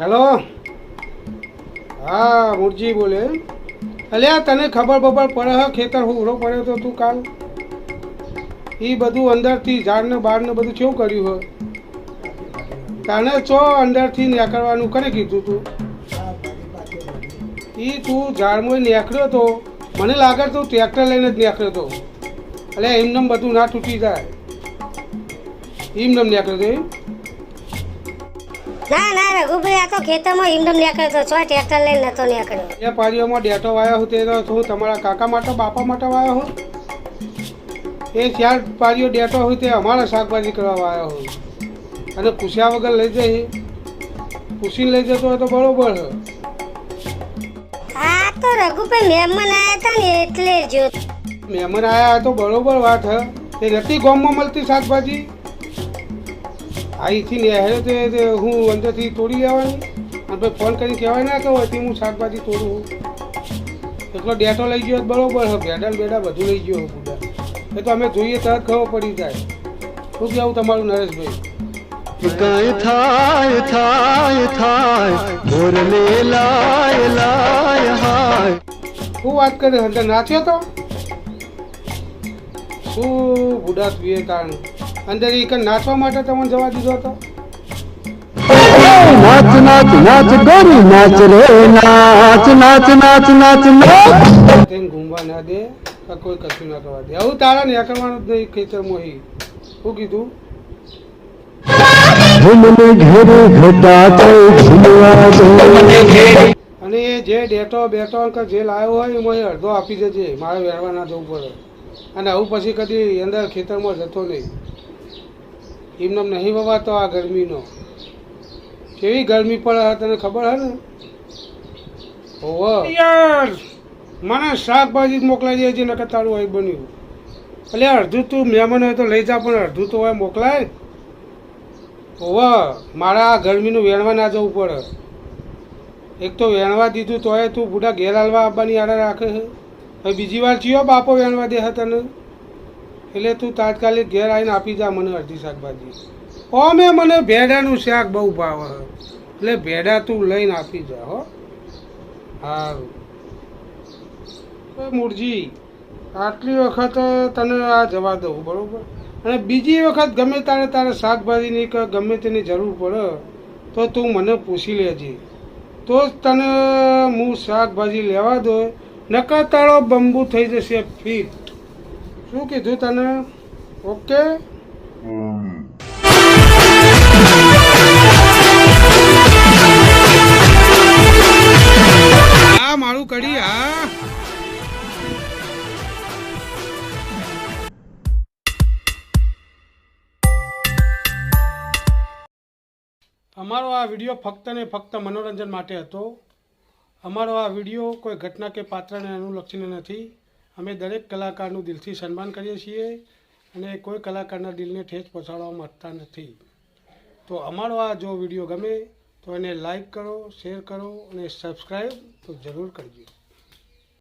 hello हाँ मुरजी बोले अलिया तने खबर बबर पड़े है खेतर हुरो पड़े तो तू काल ई बधु अंदर थी झाड़ ने बार ने बधु केवुं कर्युं हो तने चो अंदर थी नीकळवानुं करे कीधुं तू ई तू झाड़मां नीकळ्यो तो मने लागे तू ट्रेक्टर लईने ज नीकळ्यो तो अलिया एमनेम बधुं ना तूटी जाय एमनेम नीकळ्यो तो ना ना रघुभाई आ तो खेतर में हिमदम नीकळ्यो तो छो ट्रेक्टर लईने नतो नीकळ्यो ये पारीओमां डेटो वायो होते तो तू तमारा काका माटे बापा माटे वायो हो ए चार पारीओ डेटो होय ते अमारा शाकभाजी करवा वायो हो अने पूछ्या वगर लई जई पूछीने लई जतो तो बरोबर है आ तो रघुभाई मेहमान आया था ने એટલે જો मेहमान आया तो बरोबर बात है ते नती गाममां मळती शाकभाजी અહીંથી નેહરે તે હું અંદરથી તોડી લેવાની અને પછી ફોન કરીને કહેવાય ના કે હોયથી હું શાકભાજી તોડું એટલો ડેટો લઈ ગયો બરોબર છે ભેડા બેડા બધું લઈ ગયો પૂરા એ તો અમે જોઈએ તરત ખબર પડી જાય શું કહેવું તમારું નરેશભાઈ કાય થાય થાય થાય મોરને લાય લાય હાય શું વાત કરે અંદર નાચ્યો તો શું બુડા પીએ કારણ અંદર એ નાચવા માટે તમને જવા દીધો હતો નાચ નાચ નાચ ગોરી નાચ રે નાચ નાચ નાચ નાચ તેને ઘૂમવા ના દે કોઈ કશું ના કરવા દે આવું તારા ને કરવાનું જ નહીં ખેતરમાં શું કીધું મને ઘેરે ઘટા તો ઝૂલવા દો અને એ જે ડેટો બેટો કે જે લાવ્યો હોય એમાં અડધો આપી દેજે મારે વેરવા ના જવું પડે અને આવું પછી કદી અંદર ખેતરમાં જતો નહીં એમને નહીં વવાતો આ ગરમીનો કેવી ગરમી પડે તને ખબર હે ને ઓહો યાર મને શાકભાજી જ મોકલાઈ દેજે નકર તારું હોય બન્યું એટલે અડધું તું મહેમાન હોય તો લઈ જા પણ અડધું તો હોય મોકલાય ઓહો મારા આ ગરમીનું વેણવા ના જવું પડે એક તો વેણવા દીધું તોય તું બુઢા ઘેર હાલવા આવવાની આડે રાખે છે હવે બીજી વાર ચિયો બાપો વેણવા દે તને એટલે તું તાત્કાલિક ઘેર આવીને આપી જા મને અડધી શાકભાજી ઓમે મને ભેડાનું શાક બહુ ભાવે એટલે ભેડા તું લઈને આપી જા હો સારું મૂળજી આટલી વખત તને આ જવા દઉં બરાબર અને બીજી વખત ગમે તારે શાકભાજીની કે ગમે તેની જરૂર પડે તો તું મને પૂછી લેજે તો જ તને હું શાકભાજી લેવા દો નકર તારો બંબુ થઈ જશે ફિટ શું કીધું તને ઓકે હા મારું કરી હા અમારો આ વિડીયો ફક્ત ને ફક્ત મનોરંજન માટે હતો અમારો આ વિડીયો કોઈ ઘટના કે પાત્રને અનુલક્ષીને નથી અમે દરેક કલાકારનું દિલથી સન્માન કરીએ છીએ અને કોઈ કલાકારના દિલને ઠેસ પહોંચાડવા માંગતા નથી તો અમારો આ જો વિડીયો ગમે તો એને લાઈક કરો શેર કરો અને સબસ્ક્રાઈબ તો જરૂર કરજો